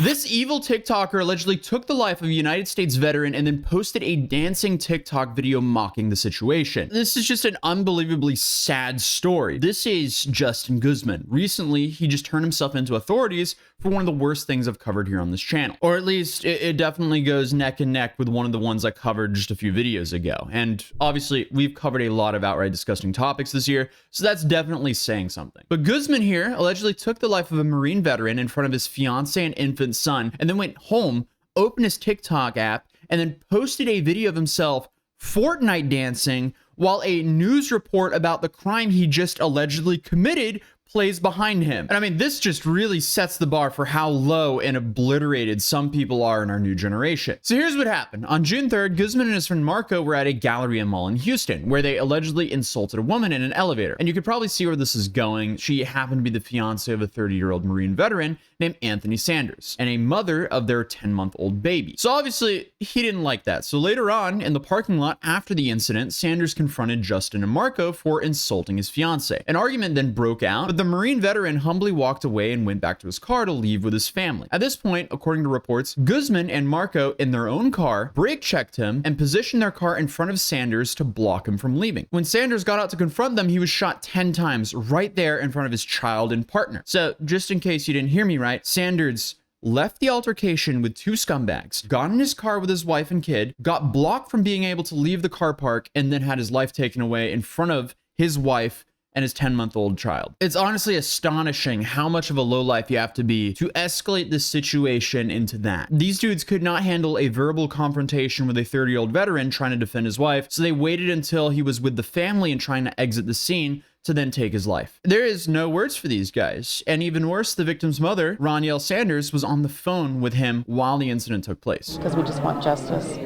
This evil TikToker allegedly took the life of a United States veteran and then posted a dancing TikTok video mocking the situation. This is just an unbelievably sad story. This is Justin Guzman. Recently, he just turned himself into authorities for one of the worst things I've covered here on this channel. Or at least it definitely goes neck and neck with one of the ones I covered just a few videos ago. And obviously, we've covered a lot of outright disgusting topics this year, so that's definitely saying something. But Guzman here allegedly took the life of a Marine veteran in front of his fiance and infant son, and then went home, opened his TikTok app, and then posted a video of himself Fortnite dancing while a news report about the crime he just allegedly committed plays behind him. And I mean, this just really sets the bar for how low and obliterated some people are in our new generation. So here's what happened. On June 3rd, Guzman and his friend Marco were at a Galleria mall in Houston, where they allegedly insulted a woman in an elevator. And you could probably see where this is going. She happened to be the fiance of a 30-year-old Marine veteran named Anthony Sanders, and a mother of their 10-month-old baby. So obviously, he didn't like that. So later on, in the parking lot after the incident, Sanders confronted Justin and Marco for insulting his fiance. An argument then broke out, but the Marine veteran humbly walked away and went back to his car to leave with his family. At this point, according to reports, Guzman and Marco, in their own car, brake checked him and positioned their car in front of Sanders to block him from leaving. When Sanders got out to confront them, he was shot 10 times right there in front of his child and partner. So just in case you didn't hear me right, Sanders left the altercation with two scumbags, got in his car with his wife and kid, got blocked from being able to leave the car park, and then had his life taken away in front of his wife and his 10-month-old child. It's honestly astonishing how much of a lowlife you have to be to escalate this situation into that. These dudes could not handle a verbal confrontation with a 30-year-old veteran trying to defend his wife, so they waited until he was with the family and trying to exit the scene to then take his life. There is no words for these guys. And even worse, the victim's mother, Ronielle Sanders, was on the phone with him while the incident took place. Because we just want justice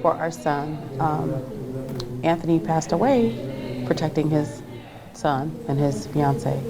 for our son. Anthony passed away protecting his son and his fiance.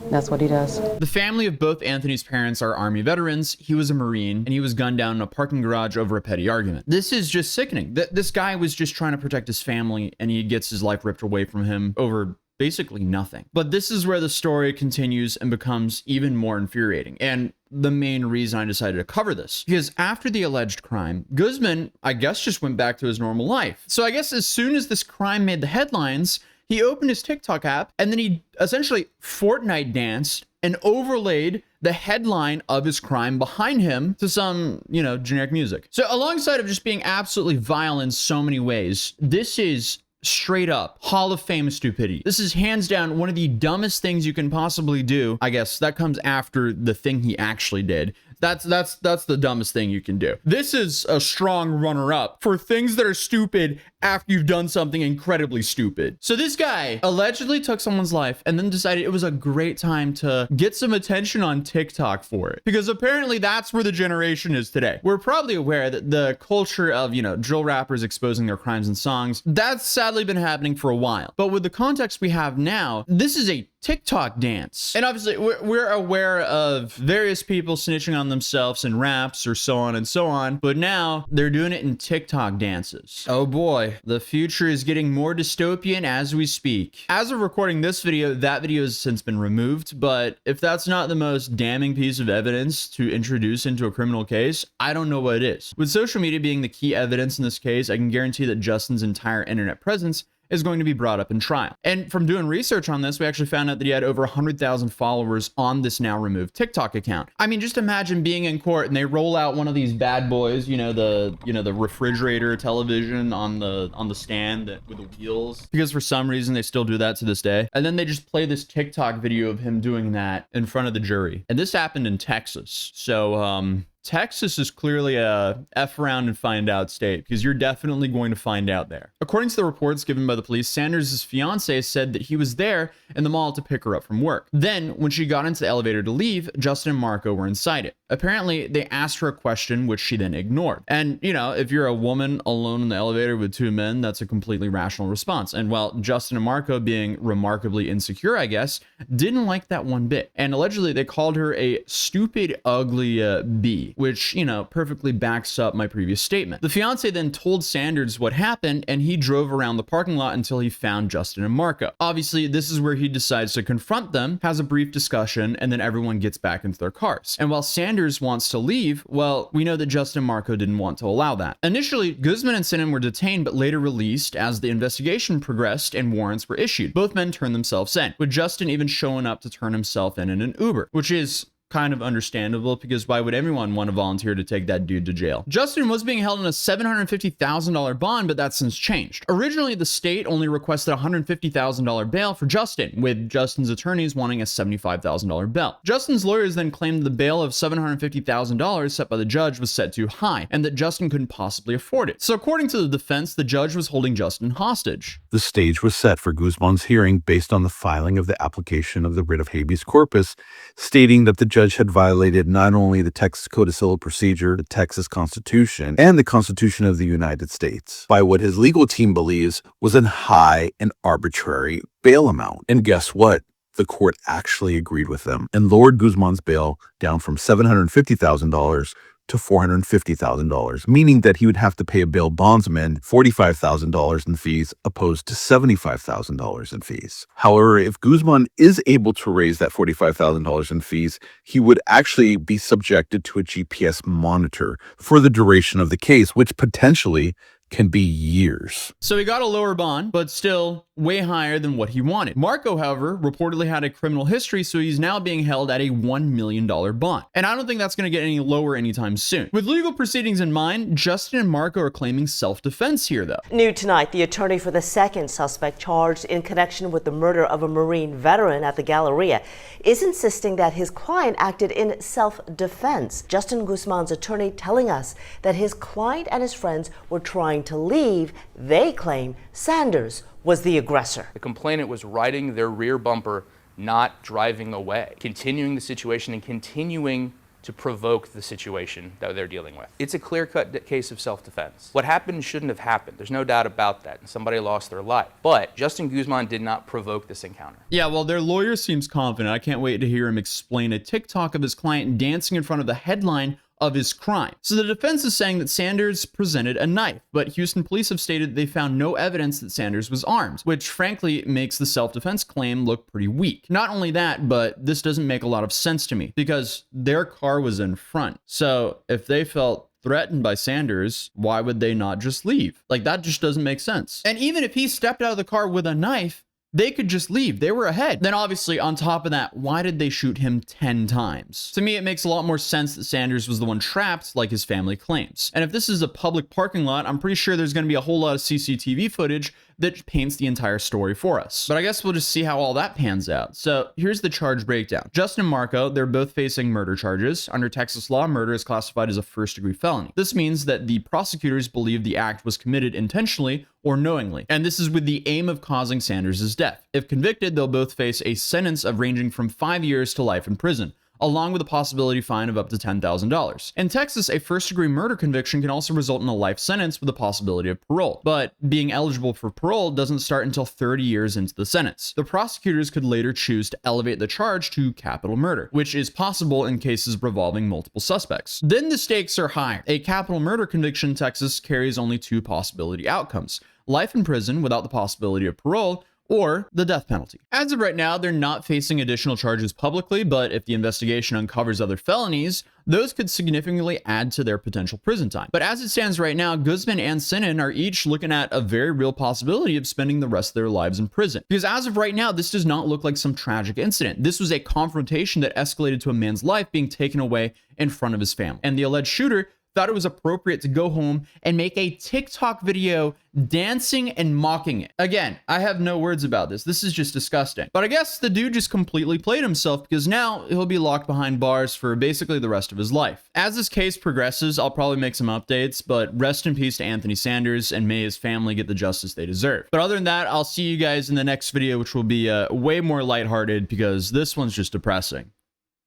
That's what he does. The family of both Anthony's parents are Army veterans. He was a Marine, and he was gunned down in a parking garage over a petty argument. This is just sickening. This guy was just trying to protect his family, and he gets his life ripped away from him over basically nothing. But this is where the story continues and becomes even more infuriating. And the main reason I decided to cover this, because after the alleged crime, Guzman, I guess, just went back to his normal life. So I guess as soon as this crime made the headlines, he opened his TikTok app and then he essentially Fortnite danced and overlaid the headline of his crime behind him to some, generic music. So alongside of just being absolutely vile in so many ways, this is straight up Hall of Fame stupidity. This is hands down one of the dumbest things you can possibly do. I guess that comes after the thing he actually did. That's the dumbest thing you can do. This is a strong runner-up for things that are stupid after you've done something incredibly stupid. So this guy allegedly took someone's life and then decided it was a great time to get some attention on TikTok for it. Because apparently that's where the generation is today. We're probably aware that the culture of, drill rappers exposing their crimes in songs, that's sadly been happening for a while. But with the context we have now, this is a TikTok dance. And obviously we're aware of various people snitching on themselves in raps or so on and so on, but now they're doing it in TikTok dances. Oh boy, the future is getting more dystopian as we speak. As of recording this video, that video has since been removed, but if that's not the most damning piece of evidence to introduce into a criminal case, I don't know what it is. With social media being the key evidence in this case, I can guarantee that Justin's entire internet presence is going to be brought up in trial. And from doing research on this, we actually found out that he had over 100,000 followers on this now removed TikTok account. I mean, just imagine being in court and they roll out one of these bad boys, the refrigerator television on the stand with the wheels, because for some reason they still do that to this day. And then they just play this TikTok video of him doing that in front of the jury. And this happened in Texas. So, Texas is clearly a F around and find out state, because you're definitely going to find out there. According to the reports given by the police, Sanders' fiance said that he was there in the mall to pick her up from work. Then, when she got into the elevator to leave, Justin and Marco were inside it. Apparently, they asked her a question, which she then ignored. And, if you're a woman alone in the elevator with two men, that's a completely rational response. And while Justin and Marco, being remarkably insecure, I guess, didn't like that one bit. And allegedly, they called her a stupid, ugly bee, which, perfectly backs up my previous statement. The fiance then told Sanders what happened, and he drove around the parking lot until he found Justin and Marco. Obviously, this is where he decides to confront them, has a brief discussion, and then everyone gets back into their cars. And while Sanders Sanders wants to leave, well, we know that Justin and Marco didn't want to allow that. Initially, Guzman and Sinan were detained but later released as the investigation progressed and warrants were issued. Both men turned themselves in, with Justin even showing up to turn himself in an Uber, which is kind of understandable because why would everyone want to volunteer to take that dude to jail? Justin was being held on a $750,000 bond, but that's since changed. Originally, the state only requested a $150,000 bail for Justin, with Justin's attorneys wanting a $75,000 bail. Justin's lawyers then claimed the bail of $750,000 set by the judge was set too high, and that Justin couldn't possibly afford it. So according to the defense, the judge was holding Justin hostage. The stage was set for Guzman's hearing based on the filing of the application of the writ of habeas corpus, stating that the judge had violated not only the Texas Code of Civil Procedure, the Texas Constitution, and the Constitution of the United States by what his legal team believes was a high and arbitrary bail amount. And guess what? The court actually agreed with them and lowered Guzman's bail down from $750,000 to $450,000, meaning that he would have to pay a bail bondsman $45,000 in fees opposed to $75,000 in fees. However, if Guzman is able to raise that $45,000 in fees, he would actually be subjected to a GPS monitor for the duration of the case, which potentially can be years. So he got a lower bond, but still way higher than what he wanted. Marco, however, reportedly had a criminal history, so he's now being held at a $1 million bond. And I don't think that's going to get any lower anytime soon. With legal proceedings in mind, Justin and Marco are claiming self-defense here, though. New tonight, the attorney for the second suspect charged in connection with the murder of a Marine veteran at the Galleria is insisting that his client acted in self-defense. Justin Guzman's attorney telling us that his client and his friends were trying to leave. They claim Sanders was the aggressor. The complainant was riding their rear bumper, not driving away, continuing the situation and continuing to provoke the situation that they're dealing with. It's a clear-cut case of self-defense. What happened shouldn't have happened. There's no doubt about that. And somebody lost their life. But Justin Guzman did not provoke this encounter. Yeah, well, their lawyer seems confident. I can't wait to hear him explain a TikTok of his client dancing in front of the headline of his crime. So the defense is saying that Sanders presented a knife, but Houston police have stated they found no evidence that Sanders was armed, which frankly makes the self-defense claim look pretty weak. Not only that, but this doesn't make a lot of sense to me because their car was in front. So if they felt threatened by Sanders, why would they not just leave? Like, that just doesn't make sense. And even if he stepped out of the car with a knife, they could just leave. They were ahead. Then obviously on top of that, why did they shoot him 10 times? To me, it makes a lot more sense that Sanders was the one trapped like his family claims. And if this is a public parking lot, I'm pretty sure there's going to be a whole lot of CCTV footage that paints the entire story for us. But I guess we'll just see how all that pans out. So here's the charge breakdown. Justin and Marco, they're both facing murder charges. Under Texas law, murder is classified as a first-degree felony. This means that the prosecutors believe the act was committed intentionally or knowingly, and this is with the aim of causing Sanders' death. If convicted, they'll both face a sentence of ranging from 5 years to life in prison, along with a possibility fine of up to $10,000. In Texas, a first-degree murder conviction can also result in a life sentence with a possibility of parole. But being eligible for parole doesn't start until 30 years into the sentence. The prosecutors could later choose to elevate the charge to capital murder, which is possible in cases revolving multiple suspects. Then the stakes are higher. A capital murder conviction in Texas carries only two possibility outcomes: life in prison without the possibility of parole, or the death penalty. As of right now, they're not facing additional charges publicly, but if the investigation uncovers other felonies, those could significantly add to their potential prison time. But as it stands right now, Guzman and Sinan are each looking at a very real possibility of spending the rest of their lives in prison. Because as of right now, this does not look like some tragic incident. This was a confrontation that escalated to a man's life being taken away in front of his family. And the alleged shooter thought it was appropriate to go home and make a TikTok video dancing and mocking it. Again, I have no words about this. This is just disgusting. But I guess the dude just completely played himself because now he'll be locked behind bars for basically the rest of his life. As this case progresses, I'll probably make some updates, but rest in peace to Anthony Sanders, and may his family get the justice they deserve. But other than that, I'll see you guys in the next video, which will be way more lighthearted because this one's just depressing.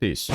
Peace.